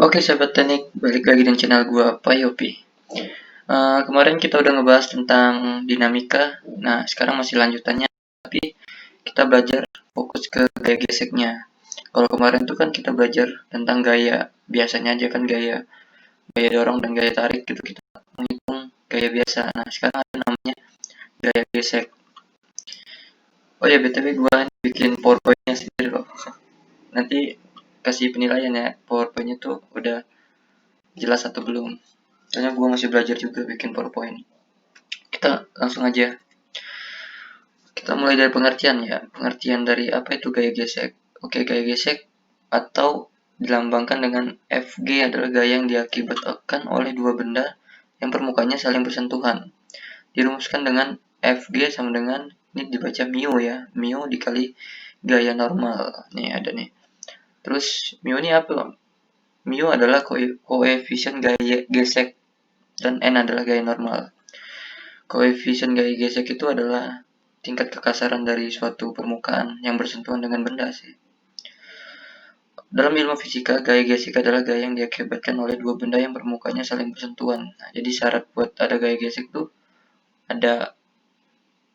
Oke sahabat teknik, balik lagi di channel gua Payopi. Kemarin kita udah ngebahas tentang dinamika. Nah sekarang masih lanjutannya, tapi kita belajar fokus ke gaya geseknya. Kalau kemarin tuh kan kita belajar tentang gaya biasanya aja kan, gaya dorong dan gaya tarik gitu, kita menghitung gaya biasa. Nah sekarang ada namanya gaya gesek. Oh ya btw, gua bikin powerpointnya sendiri loh. Nanti kasih penilaian ya, powerpointnya tuh udah jelas atau belum. Soalnya gue masih belajar juga bikin PowerPoint. Kita langsung aja. Kita mulai dari pengertian ya. Pengertian dari apa itu gaya gesek. Oke, gaya gesek atau dilambangkan dengan FG adalah gaya yang diakibatkan oleh dua benda yang permukaannya saling bersentuhan. Dirumuskan dengan FG sama dengan, ini dibaca mu ya. Mu dikali gaya normal. Nih ada nih. Terus mu ini apa? Mu adalah koefisien gaya gesek dan N adalah gaya normal. Koefisien gaya gesek itu adalah tingkat kekasaran dari suatu permukaan yang bersentuhan dengan benda sih. Dalam ilmu fisika, gaya gesek adalah gaya yang diakibatkan oleh dua benda yang permukaannya saling bersentuhan. Nah, jadi syarat buat ada gaya gesek itu ada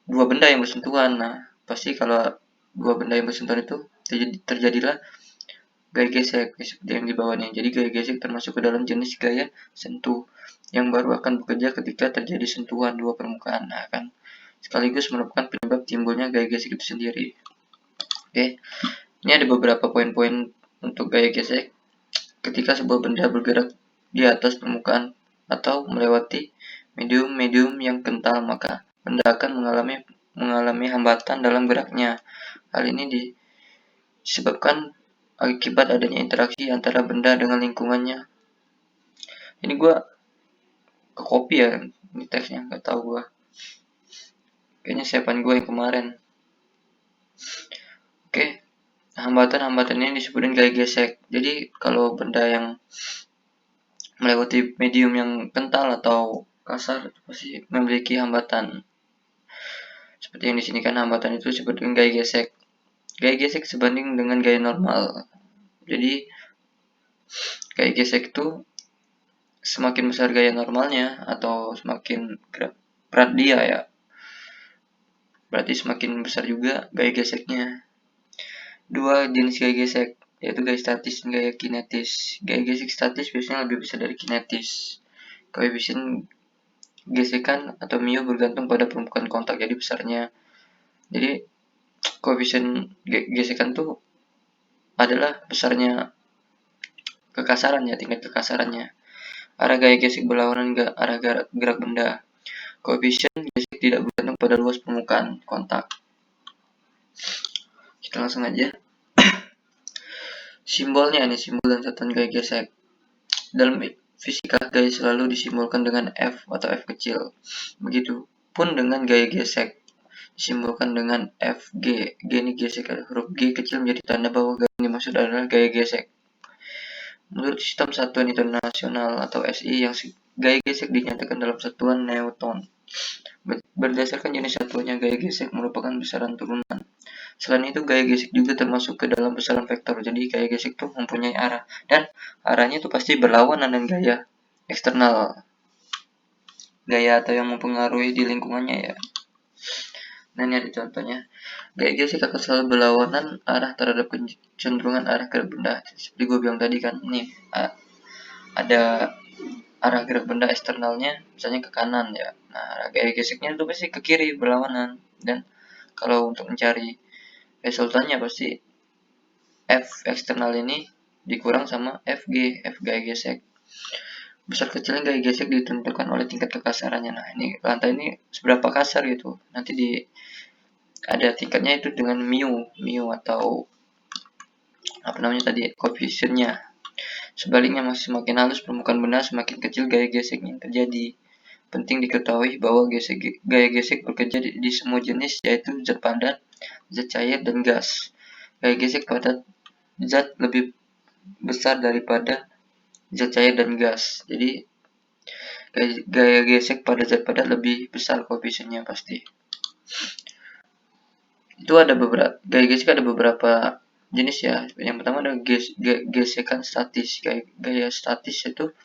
dua benda yang bersentuhan. Nah, pasti kalau dua benda yang bersentuhan itu terjadilah gaya gesek seperti yang di bawah nih. Jadi gaya gesek termasuk ke dalam jenis gaya sentuh yang baru akan bekerja ketika terjadi sentuhan dua permukaan. Nah, kan sekaligus merupakan penyebab timbulnya gaya gesek itu sendiri. Oke, ini ada beberapa poin-poin untuk gaya gesek. Ketika sebuah benda bergerak di atas permukaan atau melewati medium-medium yang kental, maka benda akan mengalami hambatan dalam geraknya. Hal ini disebabkan akibat adanya interaksi antara benda dengan lingkungannya. Ini gue ke copy ya, ini teksnya, nggak tahu gue. Kayaknya siapan gue yang kemarin. Oke, hambatan-hambatan ini disebutin gaya gesek. Jadi kalau benda yang melewati medium yang kental atau kasar pasti memiliki hambatan. Seperti yang di sini kan, hambatan itu disebut dengan gaya gesek. Gaya gesek sebanding dengan gaya normal. Jadi gaya gesek itu semakin besar gaya normalnya atau semakin berat dia ya, berarti semakin besar juga gaya geseknya. Dua jenis gaya gesek, yaitu gaya statis dan gaya kinetis. Gaya gesek statis biasanya lebih besar dari kinetis. Koefisien gesekan atau mu bergantung pada permukaan kontak, jadi besarnya. Jadi koefisien gesekan tuh adalah besarnya kekasarannya, tingkat kekasarannya. Arah gaya gesek berlawanan ke arah gerak benda. Koefisien gesek tidak bergantung pada luas permukaan kontak. Kita langsung aja. Simbolnya ini, simbol dan satuan gaya gesek. Dalam fisika, gaya selalu disimbolkan dengan F atau F kecil. Begitupun dengan gaya gesek, disimbolkan dengan FG. G ini gesek, huruf G kecil menjadi tanda bahwa gaya yang dimaksud adalah gaya gesek. Menurut Sistem Satuan Internasional atau SI, yang gaya gesek dinyatakan dalam satuan Newton. Berdasarkan jenis satuannya, gaya gesek merupakan besaran turunan. Selain itu, gaya gesek juga termasuk ke dalam besaran vektor. Jadi gaya gesek itu mempunyai arah, dan arahnya itu pasti berlawanan dengan gaya eksternal, gaya atau yang mempengaruhi di lingkungannya ya. Nah, ini ada contohnya. Gaya gesek akan selalu berlawanan arah terhadap kecenderungan arah gerak benda. Seperti gue bilang tadi kan, ini ada arah gerak benda eksternalnya misalnya ke kanan ya. Nah, arah gaya geseknya itu pasti ke kiri berlawanan. Dan kalau untuk mencari resultannya pasti F eksternal ini dikurang sama FG, F gaya gesek. Besar kecilnya gaya gesek ditentukan oleh tingkat kekasarannya. Nah, ini lantai ini seberapa kasar gitu. Nanti ada tingkatnya itu dengan mu atau apa namanya tadi, koefisiennya. Sebaliknya, masih semakin halus permukaan benda, semakin kecil gaya geseknya yang terjadi. Penting diketahui bahwa gaya gesek bekerja di semua jenis, yaitu zat padat, zat cair, dan gas. Gaya gesek pada zat lebih besar daripada zat cair dan gas. Jadi gaya gesek pada zat padat lebih besar koefisiennya pasti. Itu ada beberapa gaya gesek, ada beberapa jenis ya. Yang pertama ada gesekan statis. Gaya statis itu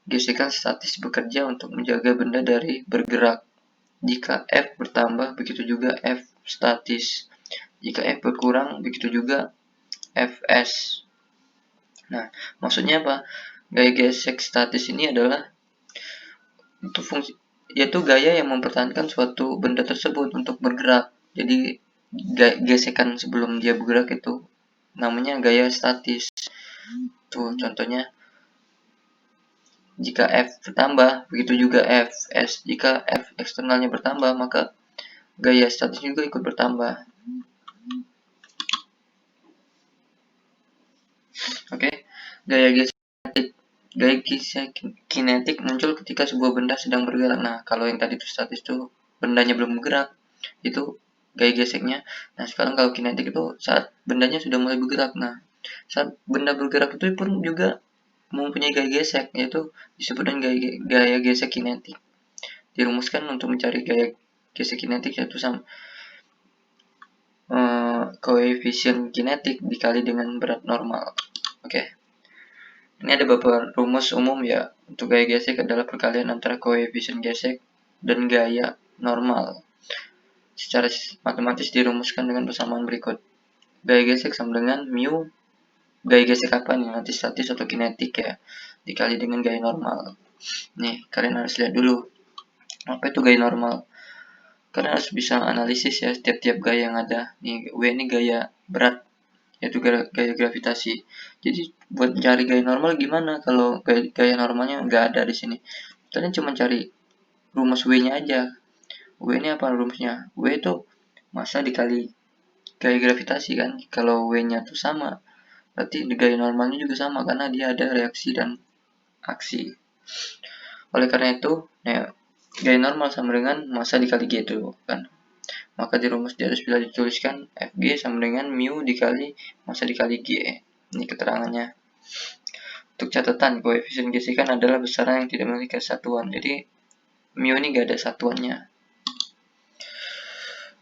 gesekan statis bekerja untuk menjaga benda dari bergerak. Jika F bertambah, begitu juga F statis. Jika F berkurang, begitu juga Fs. Nah, maksudnya apa? Gaya gesek statis ini adalah untuk fungsi, yaitu gaya yang mempertahankan suatu benda tersebut untuk bergerak. Jadi gesekan sebelum dia bergerak itu namanya gaya statis. Tuh contohnya, jika F bertambah, begitu juga Fs. Jika F eksternalnya bertambah, maka gaya statis juga ikut bertambah. Oke, gaya gesek kinetik. Gaya gesek kinetik muncul ketika sebuah benda sedang bergerak. Nah, kalau yang tadi itu statis tuh bendanya belum bergerak, itu gaya geseknya. Nah, sekarang kalau kinetik itu saat bendanya sudah mulai bergerak. Nah, saat benda bergerak itu pun juga mempunyai gaya gesek, yaitu disebut dengan gaya gesek kinetik. Dirumuskan untuk mencari gaya gesek kinetik yaitu sama koefisien kinetik dikali dengan berat normal. Oke. Ini ada beberapa rumus umum ya. Untuk gaya gesek adalah perkalian antara koefisien gesek dan gaya normal. Secara matematis dirumuskan dengan persamaan berikut. Gaya gesek sama dengan mu. Gaya gesek apa nih? Nanti statis atau kinetik ya. Dikali dengan gaya normal. Nih, kalian harus lihat dulu. Apa itu gaya normal? Kalian harus bisa analisis ya setiap gaya yang ada. Nih, W ini gaya berat, yaitu gaya gravitasi. Jadi buat mencari gaya normal gimana kalau gaya normalnya nggak ada di sini? Kalian cuma cari rumus W-nya aja. W ini apa rumusnya? W itu massa dikali gaya gravitasi kan. Kalau W-nya tuh sama, berarti gaya normalnya juga sama karena dia ada reaksi dan aksi. Oleh karena itu, ya, gaya normal sama dengan massa dikali G itu kan. Maka di rumus di atas bisa dituliskan Fg sama dengan mu dikali massa dikali G. Ini keterangannya. Untuk catatan, koefisien gesekan adalah besaran yang tidak memiliki satuan. Jadi, mu ini gak ada satuannya.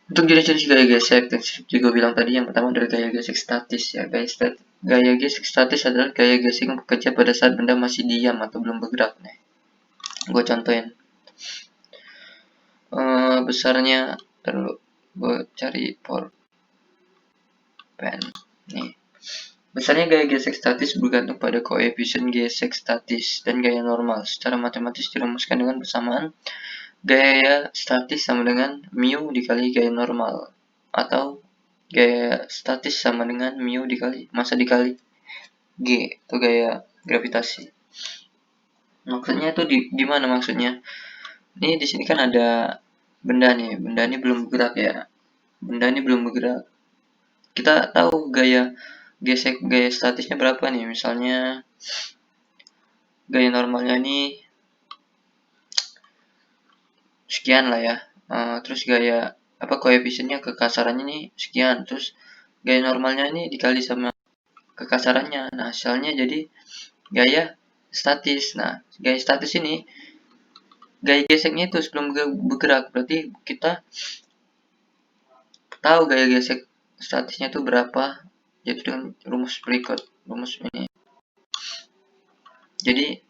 Untuk jenis-jenis gaya gesek, juga bilang tadi yang pertama adalah gaya gesek statis ya. Gaya gesek statis adalah gaya gesek yang bekerja pada saat benda masih diam atau belum bergerak. Nih, gue contohin. Besarnya terlalu gue cari pen nih. Besarnya gaya gesek statis bergantung pada koefisien gesek statis dan gaya normal. Secara matematis dirumuskan dengan persamaan gaya statis sama dengan mu dikali gaya normal, atau gaya statis sama dengan mu dikali massa dikali G, itu gaya gravitasi. Maksudnya itu di mana maksudnya? Ini di sini kan ada benda nih, benda ini belum bergerak ya. Benda ini belum bergerak. Kita tahu gaya statisnya berapa nih? Misalnya gaya normalnya ini sekian lah ya. Terus gaya koefisiennya kekasarannya ini sekian. Terus gaya normalnya ini dikali sama kekasarannya. Nah, hasilnya jadi gaya statis. Nah, gaya statis ini gaya geseknya itu sebelum bergerak. Berarti kita tahu gaya gesek statisnya itu berapa, yaitu dengan rumus berikut. Rumus ini. Jadi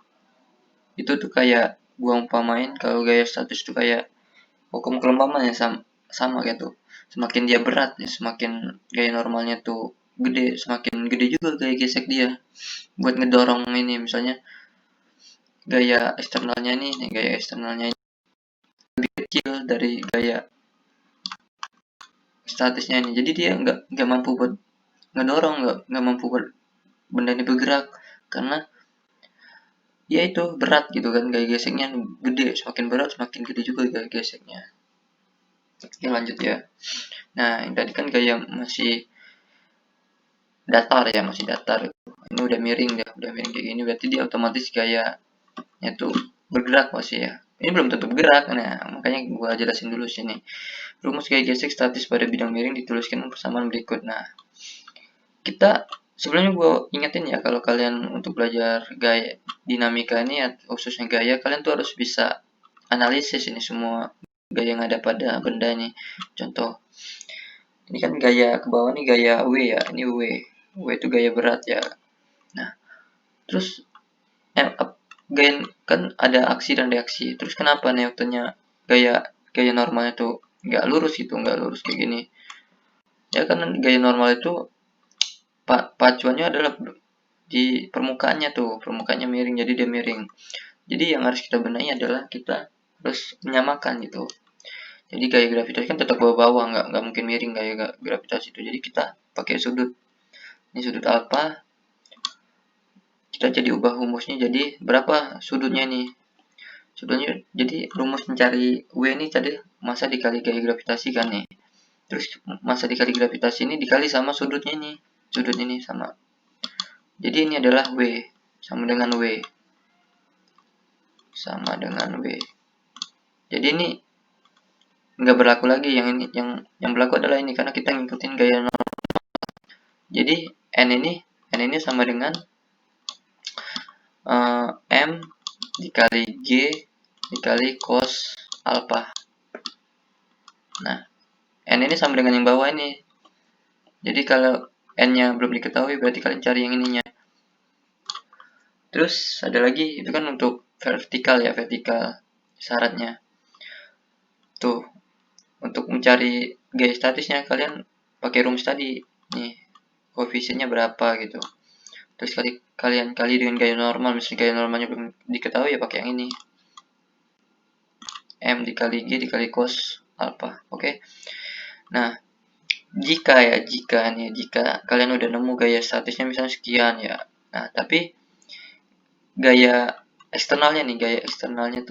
itu tuh kayak gua umpamain kalau gaya statis itu kayak hukum kelompokan ya sama gitu. Semakin dia berat ya, semakin gaya normalnya tuh gede, semakin gede juga gaya gesek dia buat ngedorong ini. Misalnya gaya eksternalnya nih, gaya eksternalnya lebih kecil dari gaya statisnya ini. Jadi dia nggak mampu buat ngedorong, nggak mampu buat benda ini bergerak karena ya itu berat gitu kan, gaya geseknya gede, semakin berat semakin gede juga gaya geseknya. Oke, lanjut ya. Nah, yang tadi kan gaya masih datar ya, masih datar. Ini udah miring deh, udah miring kayak gini berarti dia otomatis gayanya tuh bergerak masih ya. Ini belum tentu bergerak, nah makanya gua jelasin dulu sini. Rumus gaya gesek statis pada bidang miring dituliskan persamaan berikut. Nah, kita sebelumnya gue ingetin ya, kalau kalian untuk belajar gaya dinamika ini khususnya gaya, kalian tuh harus bisa analisis ini semua gaya yang ada pada benda ini. Contoh Ini kan gaya ke bawah nih gaya W ya, ini W. W itu gaya berat ya. Nah, terus gaya kan ada aksi dan reaksi. Terus kenapa Newtonnya gaya normalnya tuh nggak lurus gitu, nggak lurus kayak gini? Ya kan gaya normal itu pacuannya adalah di permukaannya tuh, permukaannya miring, jadi dia miring. Jadi yang harus kita benahi adalah kita harus menyamakan gitu. Jadi gaya gravitasi kan tetap bawah-bawah, nggak mungkin miring gaya gravitasi itu. Jadi kita pakai sudut, ini sudut alfa, kita jadi ubah rumusnya jadi berapa sudutnya nih? Sudutnya jadi rumus mencari W ini tadi massa dikali gaya gravitasi kan nih. Terus massa dikali gravitasi ini dikali sama sudutnya nih. Sudut ini sama. Jadi ini adalah W sama dengan W. Sama dengan W. Jadi ini nggak berlaku lagi, yang ini yang berlaku adalah ini karena kita ngikutin gaya normal. Jadi n ini sama dengan m dikali g dikali cos alpha. Nah, n ini sama dengan yang bawah ini. Jadi kalau n-nya belum diketahui berarti kalian cari yang ininya. Terus ada lagi itu kan untuk vertikal ya, vertikal syaratnya. Tuh, untuk mencari gaya statisnya kalian pakai rumus tadi. Nih, koefisiennya berapa gitu. Terus kalian kali dengan gaya normal, misalnya gaya normalnya belum diketahui ya pakai yang ini. M dikali G dikali cos alpha. Oke. Nah, jika kalian udah nemu gaya statisnya misalnya sekian ya. Nah, tapi gaya eksternalnya nih, gaya eksternalnya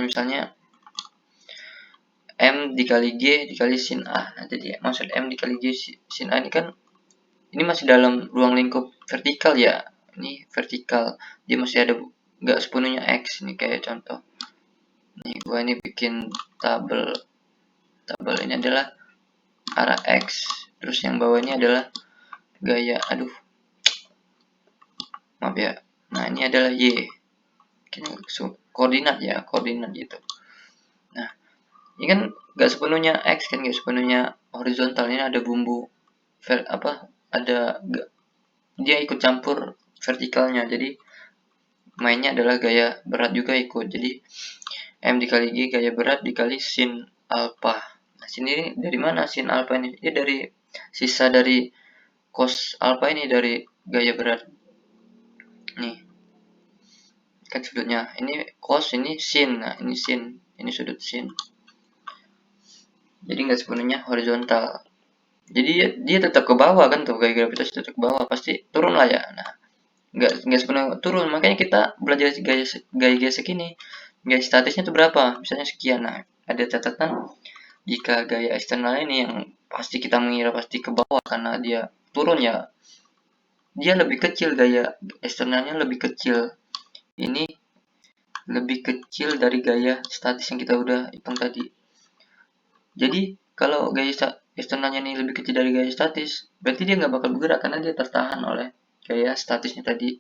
misalnya M dikali G dikali sin A. Nah, jadi maksud M dikali G sin A ini kan ini masih dalam ruang lingkup vertikal ya. Ini vertikal, dia masih ada nggak sepenuhnya X. Ini kayak contoh. Nih, gua ini bikin tabel ini adalah arah X. Terus yang bawah ini adalah gaya, maaf ya. Nah, ini adalah Y. Koordinat ya, koordinat gitu. Nah, ini kan nggak sepenuhnya X kan, nggak sepenuhnya horizontal. Ini ada bumbu ada dia ikut campur vertikalnya. Jadi mainnya adalah gaya berat juga ikut. Jadi M dikali G gaya berat dikali sin alpha. Nah, sini dari mana sin alpha ini? Dia dari sisa dari cos alpha ini, dari gaya berat. Nih, kan sudutnya. Ini cos, ini sin. Nah, ini sin. Ini sudut sin. Jadi nggak sepenuhnya horizontal. Jadi dia tetap ke bawah kan tuh, gaya gravitasi tetap ke bawah, pasti turun lah ya. Nah, nggak sepenuhnya turun, makanya kita belajar gaya gesek ini. Gaya statisnya itu berapa? Misalnya sekian. Nah, ada catatan jika gaya eksternal ini yang pasti kita mengira pasti ke bawah karena dia turun ya. Dia lebih kecil, gaya eksternalnya lebih kecil. Ini lebih kecil dari gaya statis yang kita udah hitung tadi. Jadi kalau gaya eksternalnya ini lebih kecil dari gaya statis, berarti dia nggak bakal bergerak karena dia tertahan oleh gaya statisnya tadi.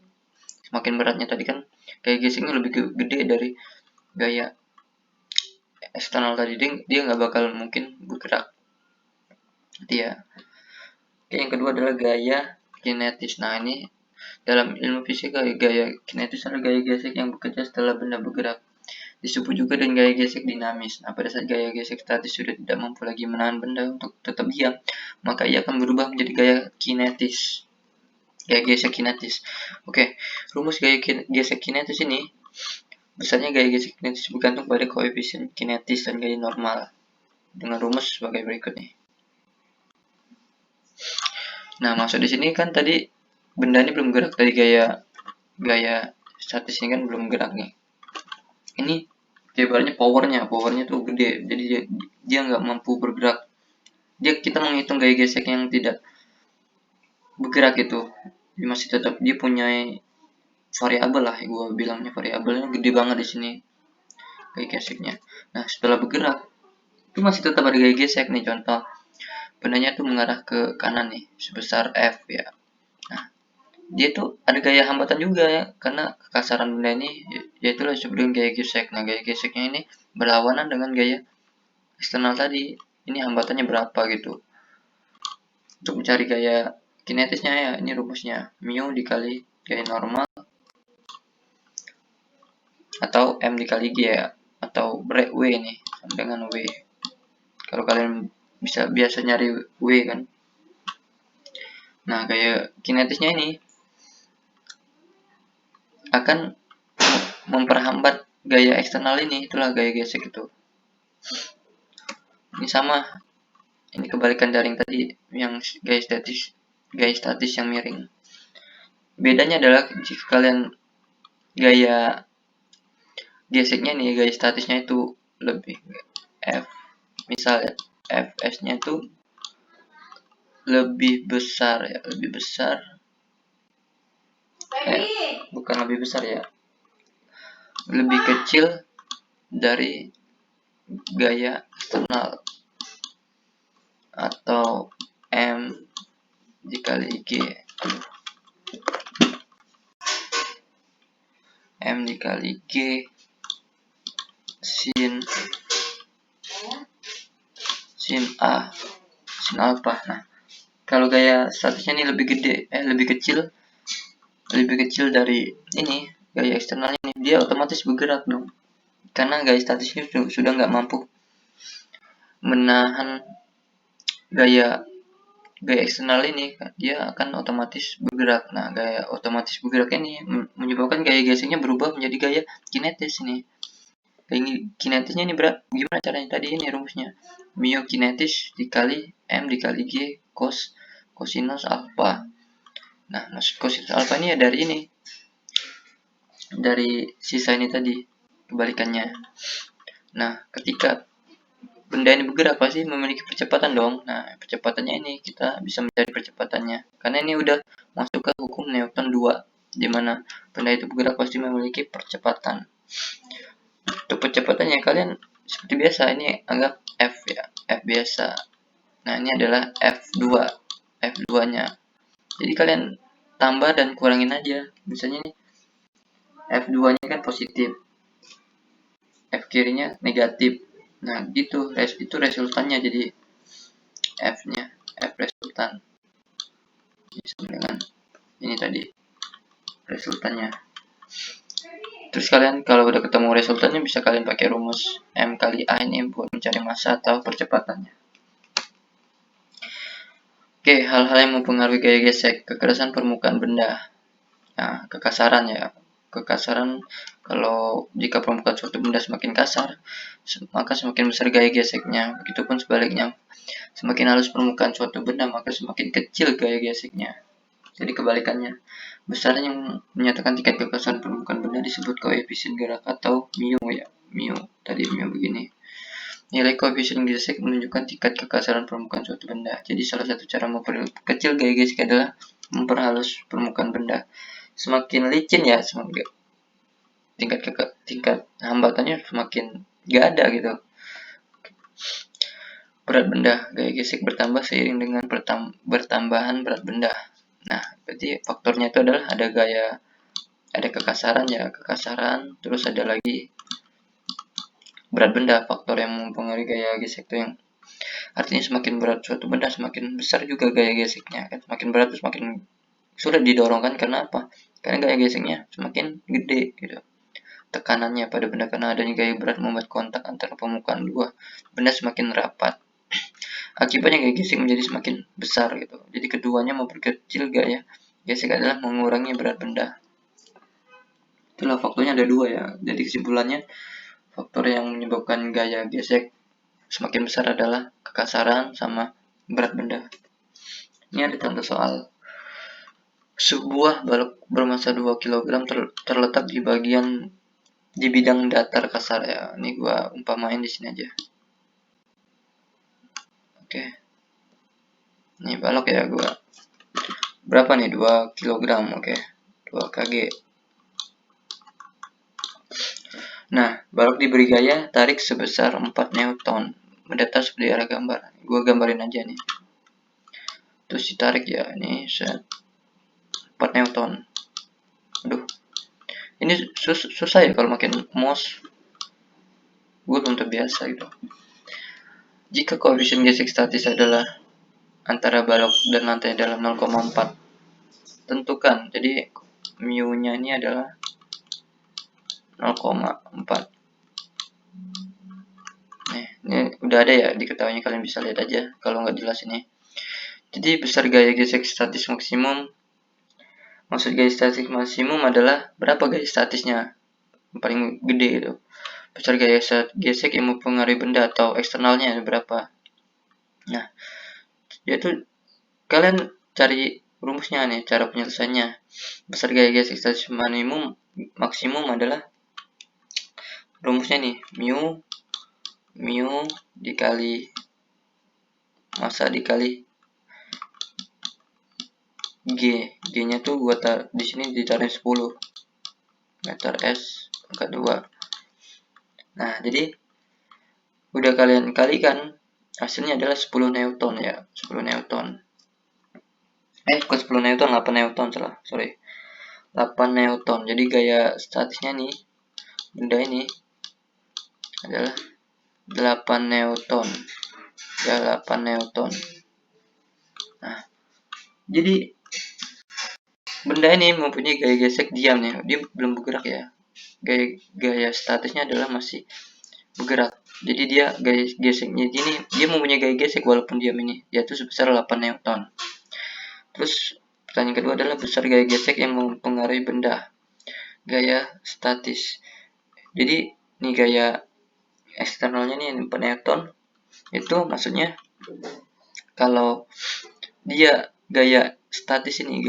Semakin beratnya tadi kan gaya geseknya lebih gede dari gaya eksternal tadi, dia nggak bakal mungkin bergerak. Dia. Oke, yang kedua adalah gaya kinetis. Nah, ini dalam ilmu fisika gaya kinetis adalah gaya gesek yang bekerja setelah benda bergerak. Disebut juga dengan gaya gesek dinamis. Nah, pada saat gaya gesek statis sudah tidak mampu lagi menahan benda untuk tetap diam, maka ia akan berubah menjadi gaya kinetis. Gaya gesek kinetis. Oke, rumus gaya gesek kinetis ini besarnya gaya gesek kinetis bergantung pada koefisien kinetis dan gaya normal. Dengan rumus sebagai berikut nih. Nah, maksud di sini kan tadi benda ini belum gerak, dari gaya statis ini kan belum gerak nih. Ini ibaratnya powernya tuh gede, jadi dia nggak mampu bergerak. Kita menghitung gaya gesek yang tidak bergerak itu, dia masih tetap dia punya variabel lah, gue bilangnya variabelnya gede banget di sini gaya geseknya. Nah, setelah bergerak itu masih tetap ada gaya gesek nih. Contoh, bendanya tuh mengarah ke kanan nih sebesar F ya. Nah, dia tuh ada gaya hambatan juga ya, karena kekasaran benda ini yaitu disebut dengan gaya gesek. Nah, gaya geseknya ini berlawanan dengan gaya eksternal tadi, ini hambatannya berapa gitu. Untuk mencari gaya kinetisnya ya, ini rumusnya mu dikali gaya normal atau m dikali g ya, atau w nih sama dengan w. Kalau kalian bisa biasa nyari w kan. Nah, gaya kinetisnya ini akan memperhambat gaya eksternal ini, itulah gaya gesek itu. Ini sama, ini kebalikan dari yang tadi, yang gaya statis yang miring. Bedanya adalah jika kalian gaya geseknya nih, gaya statisnya itu lebih F, misalnya Fs-nya itu lebih besar ya, bukan lebih besar ya, lebih kecil dari gaya eksternal atau M dikali G. M dikali G sin A sin alpha. Nah, kalau gaya statisnya ini lebih kecil dari ini gaya eksternal ini, dia otomatis bergerak dong, karena gaya statisnya sudah nggak mampu menahan gaya eksternal ini, dia akan otomatis bergerak. Nah, gaya otomatis bergerak ini menyebabkan gaya geseknya berubah menjadi gaya kinetis ini. Gaya kinetisnya ini gimana caranya? Tadi ini rumusnya mu kinetis dikali m dikali g cosinus alpha. Nah, maksud cosinus alpha ini ya dari sisa ini tadi, kebalikannya. Nah, ketika benda ini bergerak pasti memiliki percepatan dong. Nah, percepatannya ini kita bisa mencari percepatannya, karena ini udah masuk ke hukum Newton 2, di mana benda itu bergerak pasti memiliki percepatan. Untuk percepatannya kalian seperti biasa, ini anggap F ya, F biasa. Nah, ini adalah F2 nya. Jadi kalian tambah dan kurangin aja. Misalnya nih F2 nya kan positif, F kirinya negatif. Nah, gitu, itu resultannya. Jadi F nya, F resultan sama dengan ini tadi resultannya. Terus kalian kalau udah ketemu resultannya, bisa kalian pakai rumus M kali A ini buat mencari massa atau percepatannya. Oke, hal-hal yang mempengaruhi gaya gesek: kekerasan permukaan benda. Nah, kekasaran ya. Kekasaran, kalau jika permukaan suatu benda semakin kasar, maka semakin besar gaya geseknya. Begitupun sebaliknya, semakin halus permukaan suatu benda, maka semakin kecil gaya geseknya. Jadi kebalikannya. Besarnya yang menyatakan tingkat kekasaran permukaan benda disebut koefisien gerak atau mu ya. Mu, tadi mu begini. Nilai koefisien gesek menunjukkan tingkat kekasaran permukaan suatu benda. Jadi salah satu cara memperkecil gaya gesek adalah memperhalus permukaan benda. Semakin licin ya, semakin tingkat hambatannya semakin gak ada gitu. Berat benda, gaya gesek bertambah seiring dengan bertambahan berat benda. Nah, berarti faktornya itu adalah ada kekasaran ya, terus ada lagi berat benda. Faktor yang mempengaruhi gaya gesek itu yang artinya semakin berat suatu benda, semakin besar juga gaya geseknya kan. Semakin berat semakin sulit didorongkan. Karena apa? Karena gaya geseknya semakin gede gitu. Tekanannya pada benda, karena adanya gaya berat membuat kontak antara permukaan dua benda semakin rapat. Akibatnya gaya gesek menjadi semakin besar gitu. Jadi keduanya memperkecil gaya gesek adalah mengurangi berat benda. Itulah faktornya ada dua ya. Jadi kesimpulannya, faktor yang menyebabkan gaya gesek semakin besar adalah kekasaran sama berat benda. Ini ada contoh soal. Sebuah balok bermassa 2 kg terletak di bidang datar kasar ya. Ini gua umpamain di sini aja. Oke. Ini balok ya gua. Berapa nih? 2 kg. Oke. 2 kg. Nah, balok diberi gaya tarik sebesar 4 Newton. Mendatar seperti arah gambar. Gua gambarin aja nih. Terus ditarik ya, ini 4 Newton. Aduh. Ini susah ya kalau makin mouse. Gue belum terbiasa gitu. Jika koefisien gesek statis adalah antara balok dan lantai dalam 0,4, tentukan. Jadi mu-nya ini adalah 0,4. Ini udah ada ya diketahui, kalian bisa lihat aja kalau nggak jelas ini. Jadi besar gaya gesek statis maksimum, maksud gaya statis maksimum adalah berapa gaya statisnya yang paling gede gitu. Besar gaya gesek yang mempengaruhi benda atau eksternalnya berapa. Nah, yaitu kalian cari rumusnya nih, cara penyelesaiannya. Besar gaya gesek statis maksimum adalah rumusnya nih, mu dikali massa dikali G nya tuh gua di sini ditaruh 10 meter S pangkat 2. Nah, jadi udah kalian kalikan, hasilnya adalah 10 Newton ya, 10 Newton. Bukan 10 Newton, 8 Newton, sorry. 8 Newton. Jadi gaya statisnya nih, benda ini adalah 8 Newton. Ya, 8 Newton. Nah, jadi benda ini mempunyai gaya gesek diam nih, dia belum bergerak ya. Gaya statisnya adalah masih bergerak. Jadi dia gaya geseknya gini, dia mempunyai gaya gesek walaupun diam ini, yaitu sebesar 8 Newton. Terus pertanyaan kedua adalah besar gaya gesek yang mempengaruhi benda. Gaya statis. Jadi ini gaya eksternalnya nih 4 Newton. Itu maksudnya kalau dia gaya statis ini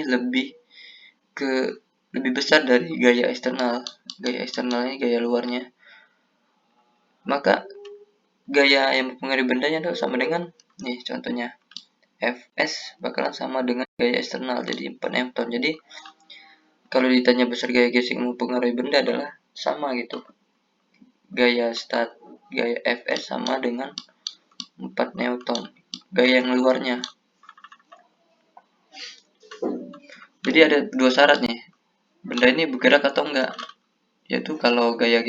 lebih besar dari gaya eksternal. Gaya eksternalnya gaya luarnya. Maka gaya yang mempengaruhi bendanya itu sama dengan nih contohnya Fs bakalan sama dengan gaya eksternal, jadi 4 Newton. Jadi kalau ditanya besar gaya gesek yang mempengaruhi benda adalah sama gitu, gaya Fs sama dengan 4 Newton, gaya yang luarnya. Jadi ada dua syarat nih, benda ini bergerak atau enggak, yaitu kalau gaya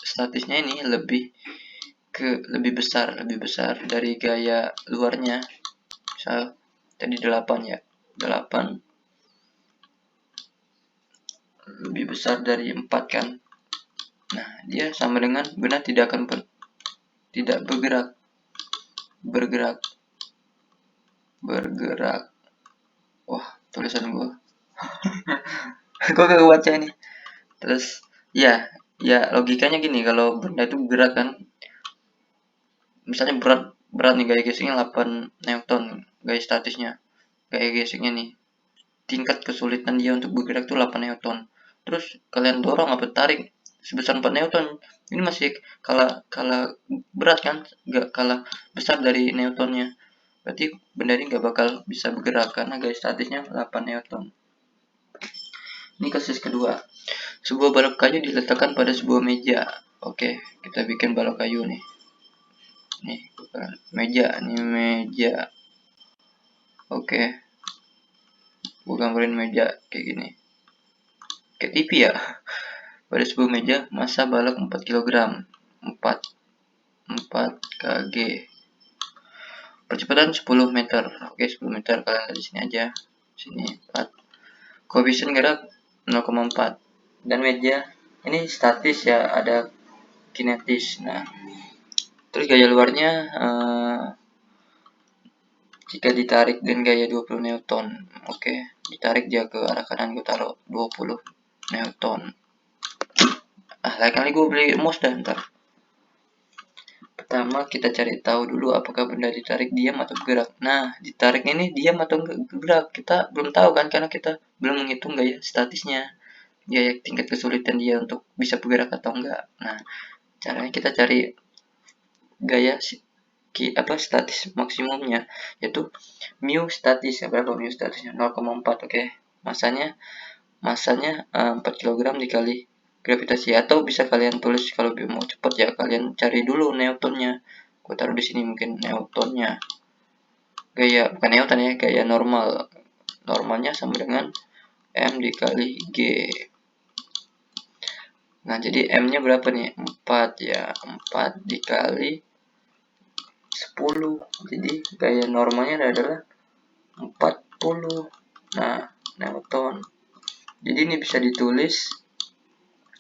statisnya ini lebih besar dari gaya luarnya. Misal tadi 8 ya, 8 lebih besar dari 4 kan. Nah, dia sama dengan benda tidak akan bergerak. Wah, tulisan gua kagak baca ini. Terus ya logikanya gini, kalau benda itu bergerak kan, misalnya berat nih, gaya geseknya 8 Newton, gaya statisnya, gaya geseknya nih, tingkat kesulitan dia untuk bergerak tuh 8 Newton. Terus kalian dorong atau tarik sebesar 4 Newton, ini masih kalah berat kan, nggak kalah besar dari Newtonnya. Berarti benda ini nggak bakal bisa bergerak karena gaya statisnya 8 Newton. Ini kasus kedua. Sebuah balok kayu diletakkan pada sebuah meja. Oke, kita bikin balok kayu nih. Nih, meja. Oke. Gue gambarin meja kayak gini. Kayak TV ya. Pada sebuah meja, massa balok 4 kg. 4 kg. Percepatan 10 meter. Oke, 10 meter, kalian lihat di sini aja. Sini 4. Koefisien gerak 0,4. Dan meja ini statis ya, ada kinetis. Nah, terus gaya luarnya jika ditarik dengan gaya 20 Newton. Oke, ditarik dia ke arah kanan, gue taruh 20 Newton. Lain kali gue beli mouse dah ntar. Pertama kita cari tahu dulu apakah benda ditarik diam atau bergerak. Nah, ditarik ini diam atau bergerak kita belum tahu kan, karena kita belum menghitung gaya statisnya, gaya tingkat kesulitan dia untuk bisa bergerak atau enggak. Nah, caranya kita cari gaya statis maksimumnya, yaitu mu statis. Berapa mu statisnya? 0,4. Oke, masanya 4 kg dikali gravitasi, atau bisa kalian tulis kalau mau cepat ya, kalian cari dulu Newtonnya. Gue taruh di sini mungkin Newtonnya. Bukan Newton ya, gaya normalnya sama dengan M dikali G. Nah, jadi M-nya berapa nih? 4 ya. 4 dikali 10. Jadi gaya normalnya adalah 40. Nah, Newton. Jadi ini bisa ditulis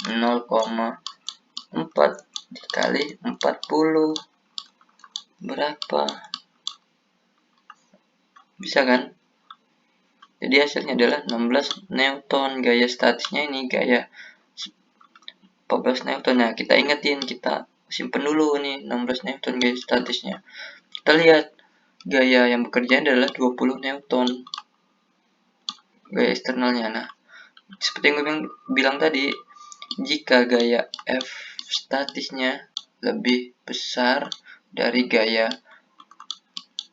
0,4 dikali 40. Berapa? Bisa kan? Jadi hasilnya adalah 16 Newton. Gaya statisnya ini gaya 14 Newton. Nah, kita ingetin, kita simpen dulu nih 16 Newton gaya statisnya. Kita lihat gaya yang bekerja adalah 20 Newton. Gaya eksternalnya. Nah, seperti yang gue bilang tadi, jika gaya F statisnya lebih besar dari gaya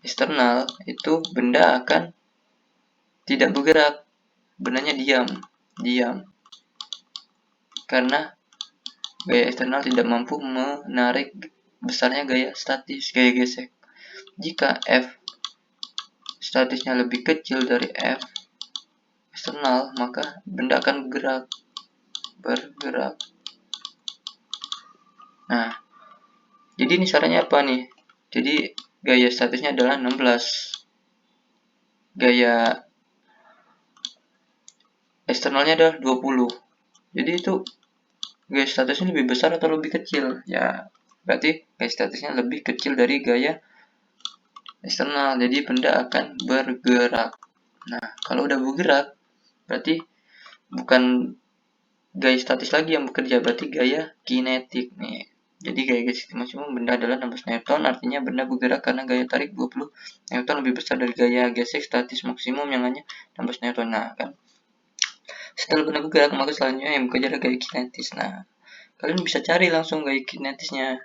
eksternal, itu benda akan tidak bergerak. Bendanya diam. Karena gaya eksternal tidak mampu menarik besarnya gaya statis, gaya gesek. Jika F statisnya lebih kecil dari F eksternal, maka benda akan bergerak. Nah, jadi ini caranya apa nih? Jadi gaya statisnya adalah 16. Gaya eksternalnya adalah 20. Jadi itu gaya statisnya lebih besar atau lebih kecil? Ya, berarti gaya statisnya lebih kecil dari gaya eksternal. Jadi benda akan bergerak. Nah, kalau udah bergerak, berarti bukan gaya statis lagi yang bekerja, berarti gaya kinetik nih. Jadi gaya gesek maksimum benda adalah 16 Newton, artinya benda bergerak karena gaya tarik 20 Newton lebih besar dari gaya gesek statis maksimum yang hanya 16 Newton. Nah, kan setelah benda bergerak, maka selanjutnya yang bekerja adalah gaya kinetis. Nah, kalian bisa cari langsung gaya kinetisnya.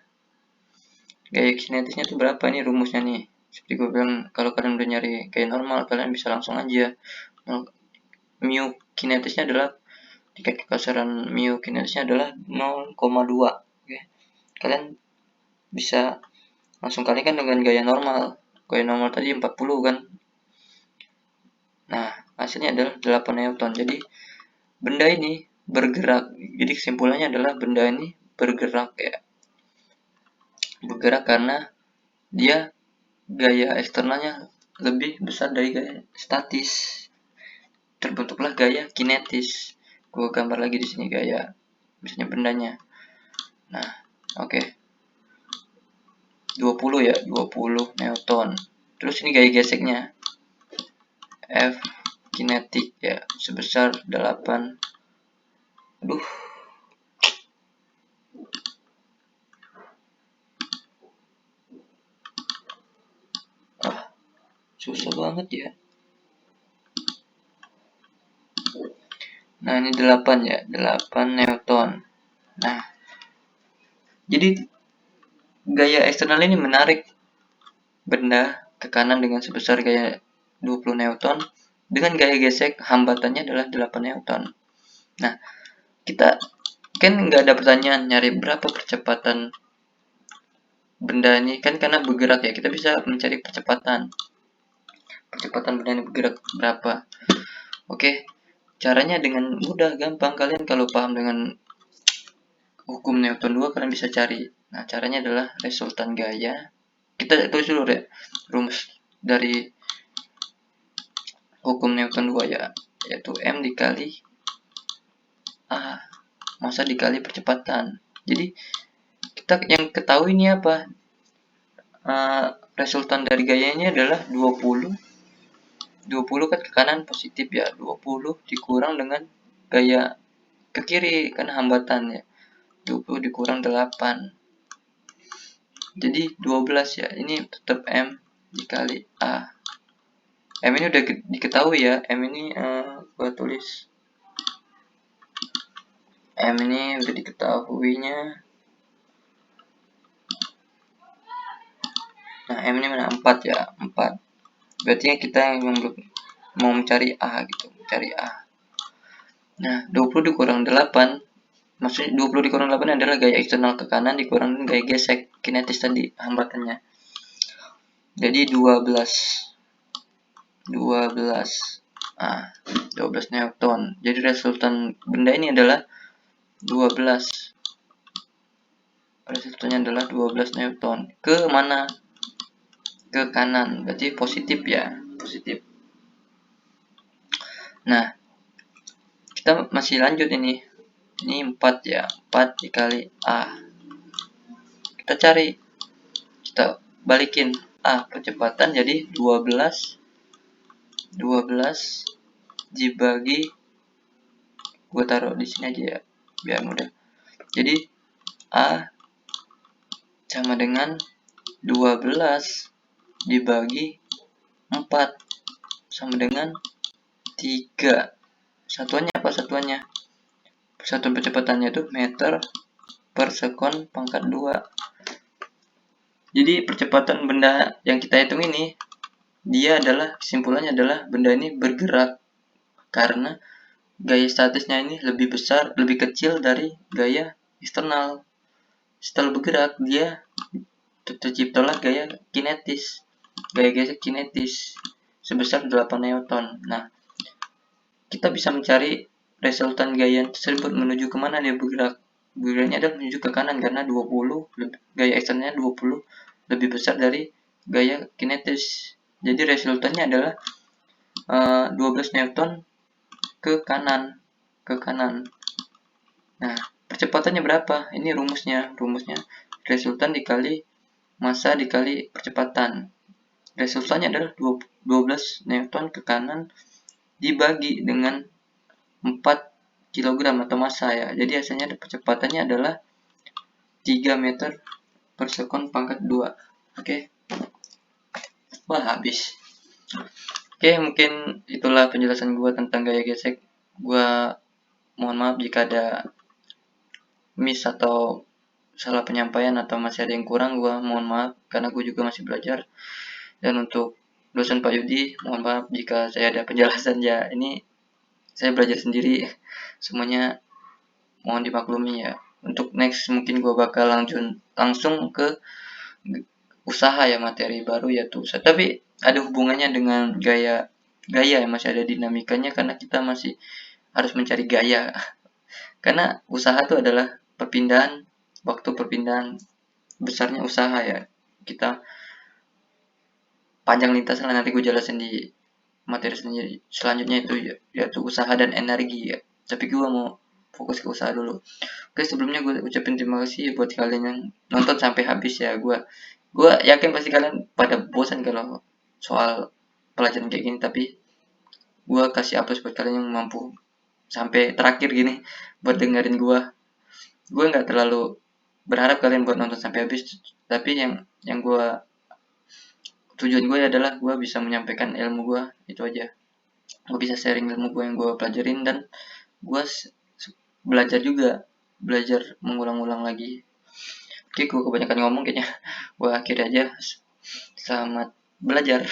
Gaya kinetisnya itu berapa nih rumusnya nih? Seperti gue bilang, kalau kalian udah nyari gaya normal, kalian bisa langsung aja. Mu kinetisnya adalah tingkat kekasaran mu kinetisnya adalah 0,2. Oke. Kalian bisa langsung kalikan dengan gaya normal. Gaya normal tadi 40 kan. Nah, hasilnya adalah 8 Newton. Jadi benda ini bergerak. Jadi kesimpulannya adalah benda ini bergerak ya. Bergerak karena dia gaya eksternalnya lebih besar dari gaya statis. Terbentuklah gaya kinetis. Gue gambar lagi di sini gaya misalnya bendanya. Nah, oke. 20 ya, 20 Newton. Terus ini gaya geseknya. F kinetik ya sebesar 8. Aduh. Susah banget ya. Nah, ini 8 ya, 8 Newton. Nah, jadi gaya eksternal ini menarik benda ke kanan dengan sebesar gaya 20 Newton. Dengan gaya gesek, hambatannya adalah 8 Newton. Nah, kita kan nggak ada pertanyaan nyari berapa percepatan benda ini. Kan karena bergerak ya, kita bisa mencari percepatan benda ini bergerak berapa. Oke, caranya dengan mudah, gampang. Kalian kalau paham dengan hukum Newton 2, kalian bisa cari. Nah, caranya adalah resultan gaya. Kita tulis dulu ya rumus dari hukum Newton 2 ya, yaitu M dikali A massa dikali percepatan. Jadi kita yang ketahui ini apa? Resultan dari gayanya adalah 20 kan ke kanan positif ya, 20 dikurang dengan gaya ke kiri kan hambatan ya, 20 dikurang 8, jadi 12 ya. Ini tetap M dikali A. M ini udah diketahui ya, M ini gua tulis M ini udah diketahuinya. Nah, M ini mana? 4 ya, 4. Berarti kita yang mau mencari A gitu, mencari A. Nah, 20 dikurang 8, maksudnya 20 dikurang 8 adalah gaya eksternal ke kanan dikurang gaya gesek kinetis tadi, hambatannya. Jadi 12 Newton. Jadi resultan benda ini adalah 12. Resistanya adalah 12 Newton. Ke mana? Ke kanan, berarti positif ya, positif. Nah, kita masih lanjut ini 4 ya, 4 dikali A. Kita cari, kita balikin A percepatan jadi 12 dibagi, gue taruh di sini aja ya biar mudah. Jadi A sama dengan 12 dibagi 4 sama dengan 3. Satuannya apa satuannya? Satuan percepatannya itu meter per sekon pangkat 2. Jadi percepatan benda yang kita hitung ini, dia adalah, kesimpulannya adalah benda ini bergerak karena gaya statisnya ini lebih besar, lebih kecil dari gaya eksternal. Setelah bergerak, dia terciptalah gaya kinetis. Gaya kinetis sebesar 8 Newton. Nah, kita bisa mencari resultan gaya tersebut menuju kemana dia bergerak. Bergeraknya adalah menuju ke kanan karena 20, gaya eksternalnya 20 lebih besar dari gaya kinetis. Jadi resultannya adalah 12 Newton ke kanan. Nah, percepatannya berapa? Ini rumusnya. Resultan dikali massa dikali percepatan. Resultannya adalah 12 Newton ke kanan dibagi dengan 4 kg atau massa ya. Jadi hasilnya percepatannya adalah 3 meter per sekon pangkat 2. Oke. Wah, habis. Oke, mungkin itulah penjelasan gua tentang gaya gesek. Gua mohon maaf jika ada miss atau salah penyampaian atau masih ada yang kurang, gua mohon maaf karena gua juga masih belajar. Dan untuk dosen Pak Yudi, mohon maaf jika saya ada penjelasan ya. Ini saya belajar sendiri, semuanya mohon dimaklumi ya. Untuk next mungkin gua bakal langsung ke usaha ya, materi baru yaitu usaha. Tapi ada hubungannya dengan gaya yang masih ada dinamikanya karena kita masih harus mencari gaya. Karena usaha itu adalah perpindahan, waktu perpindahan besarnya usaha ya. Kita panjang lintasan nanti gue jelasin di materi selanjutnya itu yaitu usaha dan energi ya. Tapi gue mau fokus ke usaha dulu. Oke, sebelumnya gue ucapin terima kasih buat kalian yang nonton sampai habis ya. Gue yakin pasti kalian pada bosan kalau soal pelajaran kayak gini, tapi gue kasih aplaus buat kalian yang mampu sampai terakhir gini buat dengerin gue. Gue nggak terlalu berharap kalian buat nonton sampai habis, tapi yang tujuan gue adalah gue bisa menyampaikan ilmu gue, itu aja. Gue bisa sharing ilmu gue yang gue pelajarin, dan gue belajar mengulang-ulang lagi. Oke, gue kebanyakan ngomong kayaknya. Gue akhir aja. Selamat belajar.